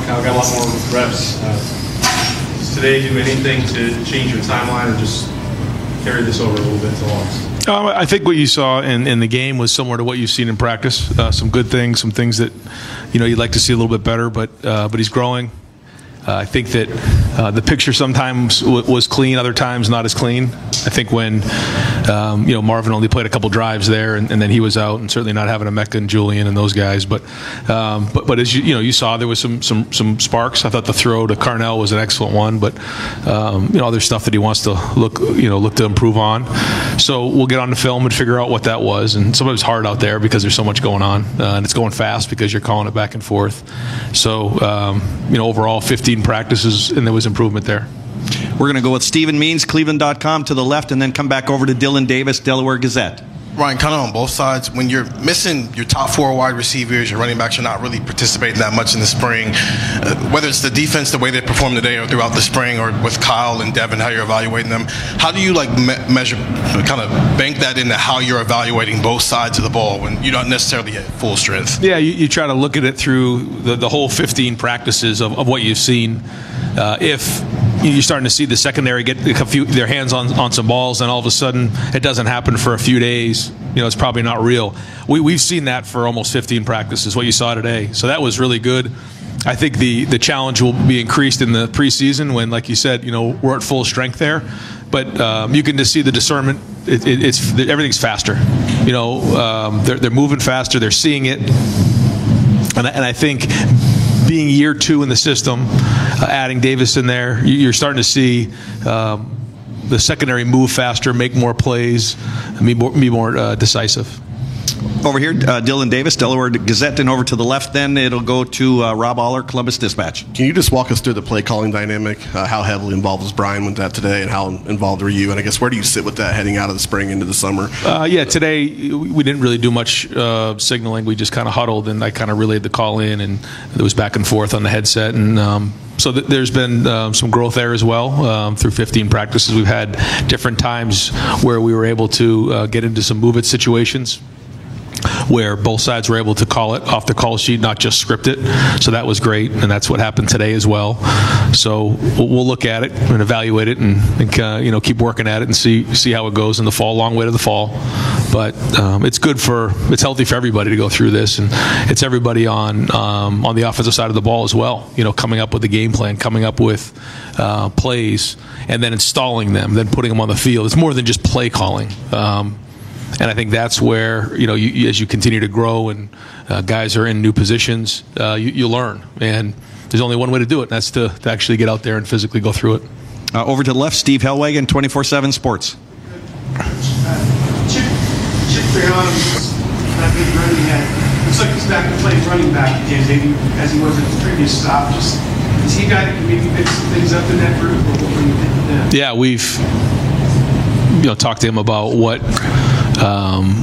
Kyle got a lot more reps. Does today do anything to change your timeline, or just carry this over a little bit to loss? I think what you saw in the game was similar to what you've seen in practice. Some good things, some things that you'd like to see a little bit better, but he's growing. I think that the picture sometimes was clean, other times not as clean. I think when Marvin only played a couple drives there, and then he was out, and certainly not having a Mecca and Julian and those guys. But as you saw, there was some sparks. I thought the throw to Carnell was an excellent one, but other stuff that he wants to look to improve on. So we'll get on the film and figure out what that was. And sometimes it's hard out there because there's so much going on, and it's going fast because you're calling it back and forth. So overall 15 practices, and there was improvement there. We're going to go with Stephen Means, Cleveland.com to the left, and then come back over to Dylan Davis, Delaware Gazette. Ryan, kind of on both sides, when you're missing your top 4 wide receivers, your running backs are not really participating that much in the spring, whether it's the defense, the way they perform today or throughout the spring, or with Kyle and Devin, how you're evaluating them, how do you measure, kind of bank that into how you're evaluating both sides of the ball when you don't necessarily hit full strength? Yeah, you try to look at it through the whole 15 practices of what you've seen. If you're starting to see the secondary get their hands on some balls, and all of a sudden it doesn't happen for a few days, it's probably not real. We've seen that for almost 15 practices, what you saw today. So that was really good. I think the challenge will be increased in the preseason when, like you said, we're at full strength there. But you can just see the discernment. Everything's faster. They're moving faster. They're seeing it. And I think being year 2 in the system, adding Davis in there, you're starting to see the secondary move faster, make more plays, be more decisive. Over here, Dylan Davis, Delaware Gazette, and over to the left then it'll go to Rob Aller, Columbus Dispatch. Can you just walk us through the play calling dynamic? How heavily involved was Brian with that today, and how involved were you? And I guess where do you sit with that heading out of the spring into the summer? Today we didn't really do much signaling. We just kind of huddled, and I kind of relayed the call in, and it was back and forth on the headset. And so there's been some growth there as well. Through 15 practices, we've had different times where we were able to get into some move-it situations, where both sides were able to call it off the call sheet, not just script it. So that was great, and that's what happened today as well. So we'll look at it and evaluate it, and keep working at it and see how it goes in the fall. Long way to the fall, but it's healthy for everybody to go through this, and it's everybody on the offensive side of the ball as well. Coming up with a game plan, coming up with plays, and then installing them, then putting them on the field. It's more than just play calling. And I think that's where, as you continue to grow and guys are in new positions, you learn. And there's only one way to do it, and that's to actually get out there and physically go through it. Over to the left, Steve Hellwagon, 24/7 Sports. Chip Ferron, that big run he had, looks like he's back to playing running back again, maybe as he was at the previous stop. Is he a guy that can maybe pick some things up in that group, or what do you think of that? Yeah, we've talked to him about what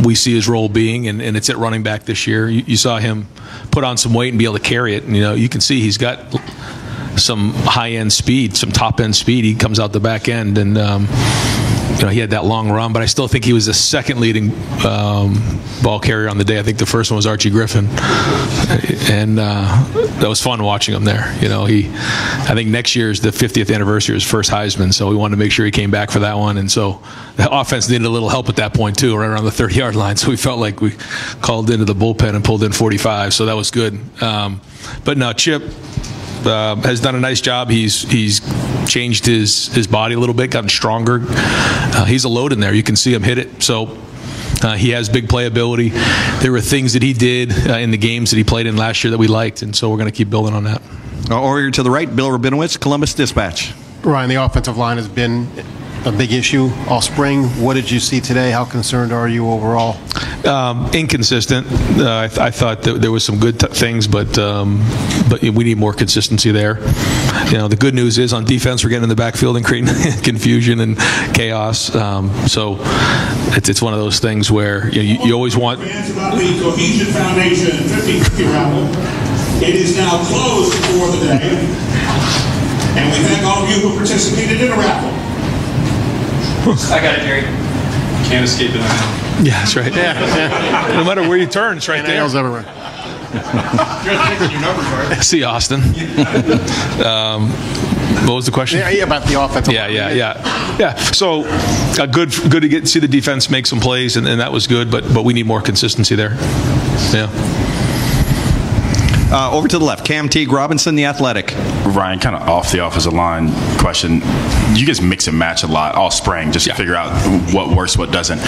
we see his role being, and it's at running back this year. You saw him put on some weight and be able to carry it. And, you can see he's got some high-end speed, some top-end speed. He comes out the back end, and he had that long run. But I still think he was the second leading ball carrier on the day. I think the first one was Archie Griffin, and that was fun watching him there. I think next year is the 50th anniversary of his first Heisman, so we wanted to make sure he came back for that one. And so the offense needed a little help at that point too, right around the 30-yard line. So we felt like we called into the bullpen and pulled in 45. So that was good. But no, Chip has done a nice job. He's changed his body a little bit, gotten stronger. He's a load in there. You can see him hit it. So he has big playability. There were things that he did in the games that he played in last year that we liked, and so we're going to keep building on that. Over to the right, Bill Rabinowitz, Columbus Dispatch. Ryan, the offensive line has been a big issue all spring. What did you see today? How concerned are you overall? Inconsistent. I thought that there was some good things, but we need more consistency there. The good news is on defense we're getting in the backfield and creating confusion and chaos. So it's one of those things where you always want. About the Cohesion Foundation 50/50 raffle. It is now closed for the day, and we thank all of you who participated in the raffle. I got it, Jerry. Can't escape it now. Yeah, that's right. Yeah. No matter where you turn, it's right there. Nails everywhere. thinking your numbers, right? See, Austin. What was the question? Yeah, about the offensive line. Yeah. So good to see the defense make some plays, and that was good. But we need more consistency there. Yeah. Over to the left, Cam Teague Robinson, The Athletic. Ryan, kind of off the offensive line question. You guys mix and match a lot all spring just to figure out what works, what doesn't.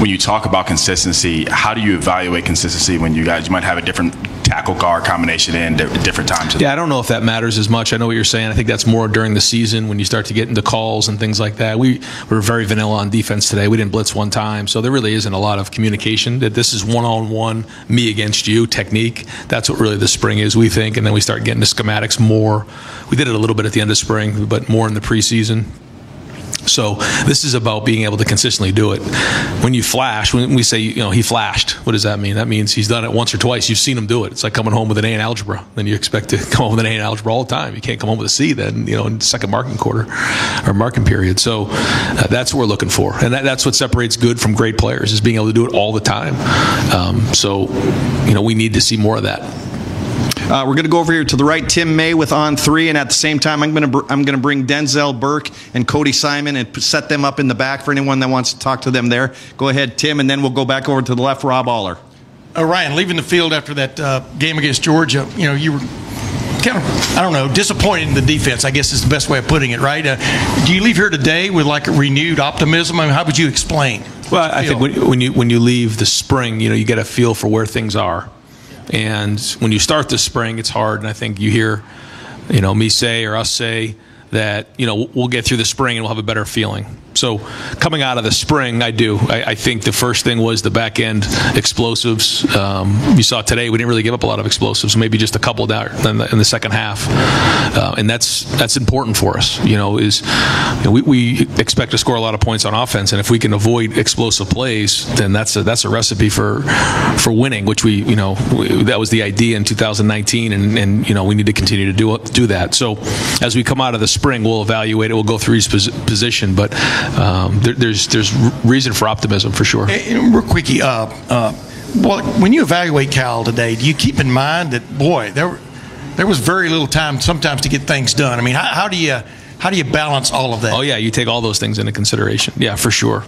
When you talk about consistency, how do you evaluate consistency when you might have a different tackle guard combination in at different times? Yeah, I don't know if that matters as much. I know what you're saying. I think that's more during the season when you start to get into calls and things like that. We were very vanilla on defense today. We didn't blitz one time, so there really isn't a lot of communication. That this is one-on-one, me against you, technique. That's what really the spring is, we think, and then we start getting to schematics more. We did it a little bit at the end of spring, but more in the preseason. So this is about being able to consistently do it. When you flash, when we say, he flashed, what does that mean? That means he's done it once or twice. You've seen him do it. It's like coming home with an A in algebra. Then you expect to come home with an A in algebra all the time. You can't come home with a C then, in second marking quarter or marking period. So that's what we're looking for. And that's what separates good from great players, is being able to do it all the time. We need to see more of that. We're going to go over here to the right, Tim May with On 3, and at the same time, I'm going to bring Denzel Burke and Cody Simon and set them up in the back for anyone that wants to talk to them there. Go ahead, Tim, and then we'll go back over to the left, Rob Aller. Ryan, leaving the field after that game against Georgia, you were kind of, disappointed in the defense, I guess is the best way of putting it, right? Do you leave here today with like a renewed optimism? I mean, how would you explain? Well, I think when you leave the spring, you get a feel for where things are. And when you start this spring, it's hard. And I think you hear, me say or us say that, we'll get through the spring and we'll have a better feeling. So coming out of the spring, I think the first thing was the back end explosives. You saw today we didn't really give up a lot of explosives, maybe just a couple there in the second half, and that's important for us. We expect to score a lot of points on offense, and if we can avoid explosive plays, then that's a recipe for winning. Which that was the idea in 2019, and we need to continue to do that. So as we come out of the spring, we'll evaluate it. We'll go through each position, but there's reason for optimism for sure. Real quickie, when you evaluate Cal today, do you keep in mind that there was very little time sometimes to get things done? I mean, how do you balance all of that? Oh yeah, you take all those things into consideration. Yeah, for sure.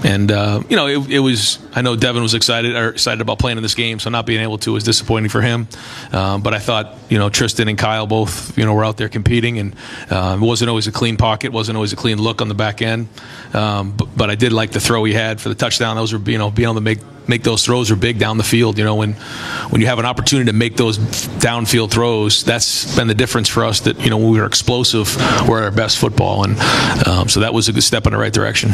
It was. I know Devin was excited about playing in this game, so not being able to was disappointing for him. But I thought, Tristan and Kyle both, were out there competing, and it wasn't always a clean pocket, wasn't always a clean look on the back end. But I did like the throw he had for the touchdown. Those were, being able to make those throws are big down the field. When you have an opportunity to make those downfield throws, that's been the difference for us. That when we were explosive, we're at our best football, and so that was a good step in the right direction.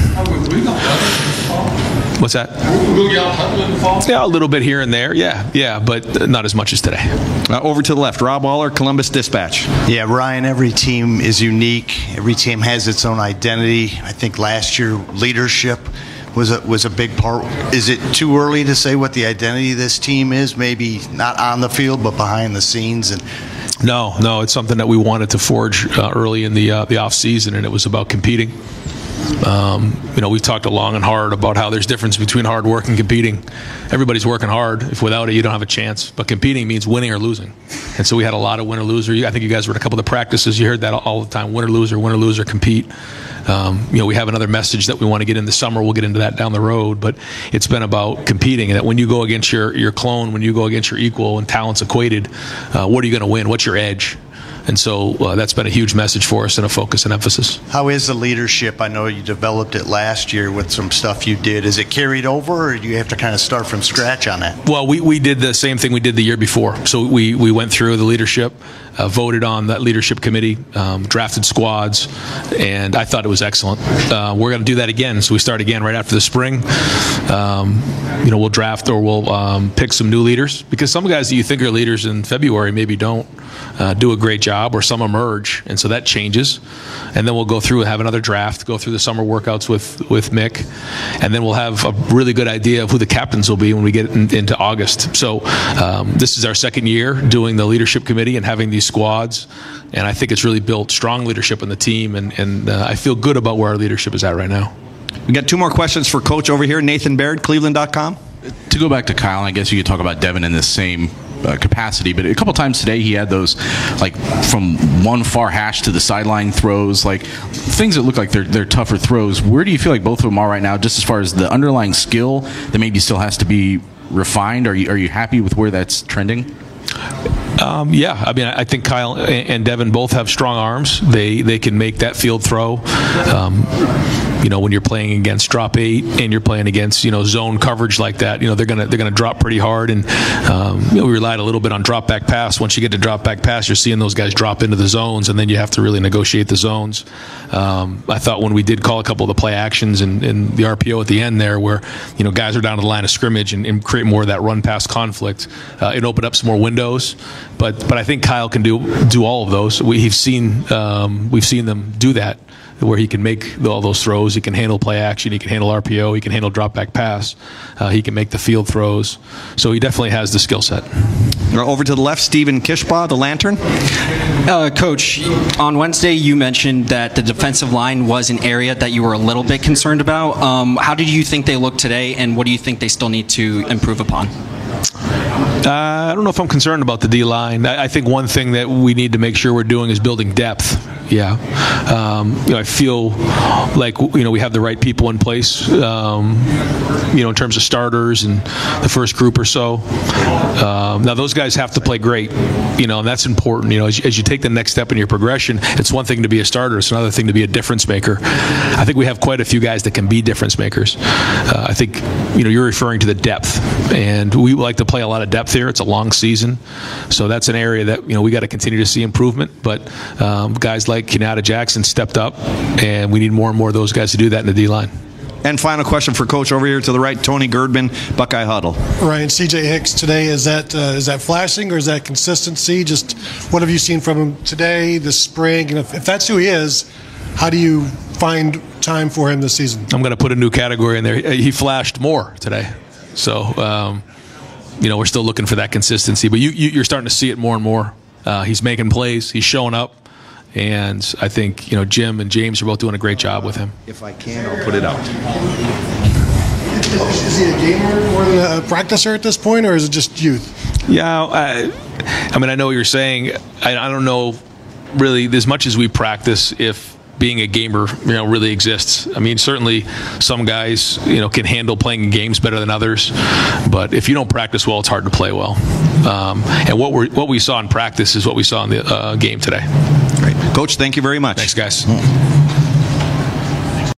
What's that? Yeah, a little bit here and there. Yeah, but not as much as today. Over to the left, Rob Aller, Columbus Dispatch. Yeah, Ryan, every team is unique. Every team has its own identity. I think last year leadership was a big part. Is it too early to say what the identity of this team is? Maybe not on the field, but behind the scenes. And no, it's something that we wanted to forge early in the off season, and it was about competing. We've talked long and hard about how there's difference between hard work and competing. Everybody's working hard. If without it, you don't have a chance. But competing means winning or losing. And so we had a lot of win or loser. I think you guys were at a couple of the practices. You heard that all the time. Win or loser, compete. We have another message that we want to get in the summer. We'll get into that down the road. But it's been about competing. And that when you go against your clone, when you go against your equal and talents equated, what are you going to win? What's your edge? And so that's been a huge message for us and a focus and emphasis. How is the leadership? I know you developed it last year with some stuff you did. Is it carried over, or do you have to kind of start from scratch on that? Well, we did the same thing we did the year before. So we went through the leadership, voted on that leadership committee, drafted squads, and I thought it was excellent. We're going to do that again. So we start again right after the spring. We'll draft or we'll pick some new leaders, because some guys that you think are leaders in February maybe don't do a great job, or some emerge, and so that changes. And then we'll go through and have another draft, go through the summer workouts with Mick, and then we'll have a really good idea of who the captains will be when we get into August. So this is our second year doing the leadership committee and having these squads, and I think it's really built strong leadership in the team, and I feel good about where our leadership is at right now. We got two more questions for Coach over here. Nathan Baird, Cleveland.com. To go back to Kyle, I guess you could talk about Devin in the same capacity, but a couple times today he had those like from one far hash to the sideline throws, like things that look like they're tougher throws. Where do you feel like both of them are right now, just as far as the underlying skill that maybe still has to be refined? Are you happy with where that's trending? Yeah, I mean, I think Kyle and Devin both have strong arms. They can make that field throw. When you're playing against drop 8 and you're playing against zone coverage like that, they're gonna drop pretty hard. And we relied a little bit on drop back pass. Once you get to drop back pass, you're seeing those guys drop into the zones, and then you have to really negotiate the zones. I thought when we did call a couple of the play actions and the RPO at the end there, where guys are down to the line of scrimmage and create more of that run pass conflict, it opened up some more windows. But I think Kyle can do all of those. We've seen them do that, where he can make all those throws. He can handle play action. He can handle RPO. He can handle drop back pass. He can make the field throws. So he definitely has the skill set. Over to the left, Stephen Kishbaugh, the Lantern. Coach, on Wednesday you mentioned that the defensive line was an area that you were a little bit concerned about. How did you think they looked today, and what do you think they still need to improve upon? I don't know if I'm concerned about the D-line. I think one thing that we need to make sure we're doing is building depth. Yeah. I feel like, we have the right people in place, in terms of starters and the first group or so. Now, those guys have to play great, and that's important. As you take the next step in your progression, it's one thing to be a starter. It's another thing to be a difference maker. I think we have quite a few guys that can be difference makers. I think, you're referring to the depth, and we like to play a lot of depth here. It's a long season, so that's an area that we got to continue to see improvement. But guys like Kenyatta Jackson stepped up, and we need more and more of those guys to do that in the D-line. And final question for Coach over here to the right, Tony Girdman, Buckeye Huddle. Ryan, C.J. Hicks today, is that flashing or is that consistency? Just what have you seen from him today, this spring? And if that's who he is, how do you find time for him this season? I'm going to put a new category in there. He flashed more today. So, we're still looking for that consistency. But you're starting to see it more and more. He's making plays. He's showing up. And I think, Jim and James are both doing a great job with him. If I can, I'll put it out. Is he a gamer more than a practicer at this point, or is it just youth? Yeah, I mean, I know what you're saying. I don't know really as much as we practice if being a gamer, really exists. I mean, certainly some guys, can handle playing games better than others, but if you don't practice well, it's hard to play well. And what we saw in practice is what we saw in the game today. Great. Coach, thank you very much. Thanks, guys.